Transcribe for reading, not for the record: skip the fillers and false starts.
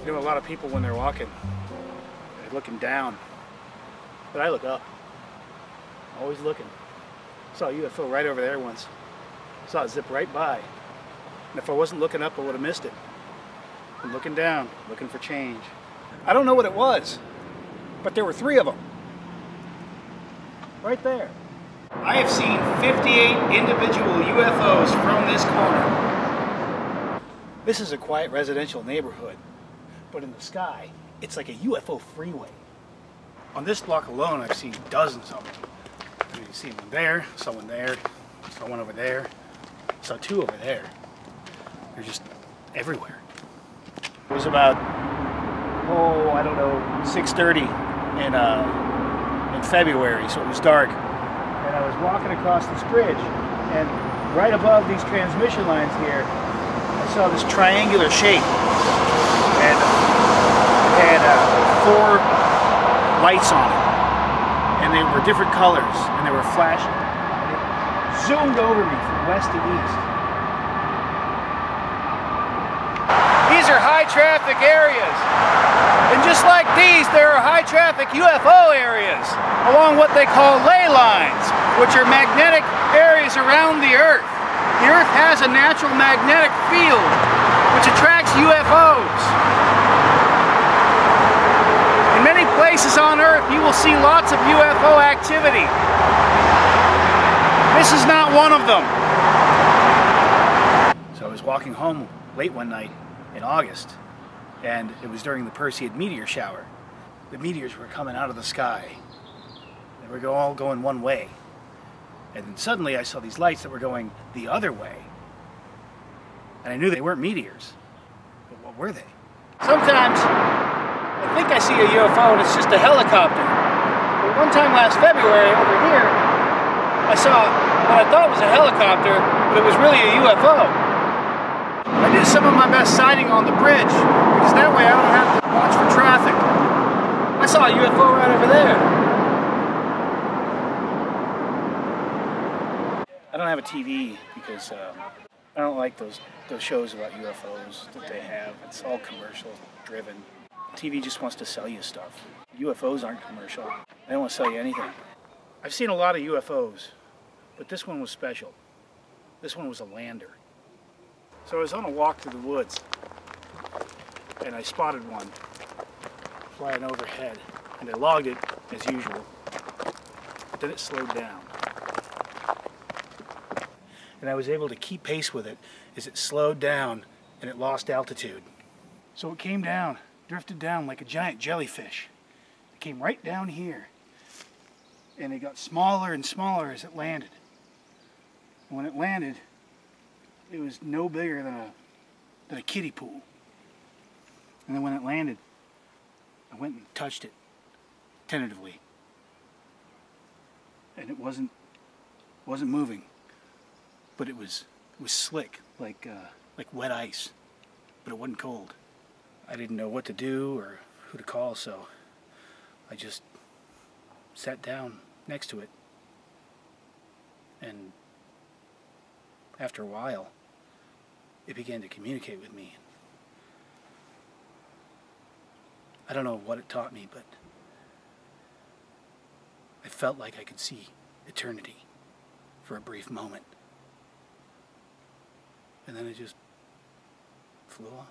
You know, a lot of people when they're walking, they're looking down, but I look up. Always looking. Saw a UFO right over there once. Saw it zip right by. And if I wasn't looking up, I would have missed it. I'm looking down, looking for change. I don't know what it was, but there were 3 of them. Right there. I have seen 58 individual UFOs from this corner. This is a quiet residential neighborhood, but in the sky, it's like a UFO freeway. On this block alone, I've seen dozens of them. You see one there, saw one there, saw one over there, saw 2 over there. They're just everywhere. It was about, I don't know, 6:30 in February, so it was dark. And I was walking across this bridge, and right above these transmission lines here, I saw this triangular shape, and it had 4 lights on it, and they were different colors, and they were flashing. And it zoomed over me from west to east. These are high traffic areas, and just like these, there are high traffic UFO areas along what they call ley lines, which are magnetic areas around the Earth. The Earth has a natural magnetic field which attracts UFOs. In many places on Earth, you will see lots of UFO activity. This is not one of them. So I was walking home late one night in August, and it was during the Perseid meteor shower. The meteors were coming out of the sky. They were all going one way. And then suddenly I saw these lights that were going the other way. And I knew they weren't meteors. But what were they? Sometimes I think I see a UFO and it's just a helicopter. But one time last February over here, I saw what I thought was a helicopter, but it was really a UFO. I did some of my best sighting on the bridge, because that way I don't have to watch for traffic. I saw a UFO right over there. I don't have a TV because I don't like those shows about UFOs that they have. It's all commercial driven. TV just wants to sell you stuff. UFOs aren't commercial. They don't want to sell you anything. I've seen a lot of UFOs, but this one was special. This one was a lander. So I was on a walk through the woods, and I spotted one flying overhead, and I logged it as usual, but then it slowed down. And I was able to keep pace with it as it slowed down and it lost altitude. So it came down, drifted down like a giant jellyfish. It came right down here, and it got smaller and smaller as it landed. And when it landed, it was no bigger than a kiddie pool. And then when it landed, I went and touched it tentatively, and it wasn't moving, but it was slick like wet ice, but it wasn't cold. I didn't know what to do or who to call, so I just sat down next to it, and after a while, it began to communicate with me. I don't know what it taught me, but I felt like I could see eternity for a brief moment. And then it just flew off.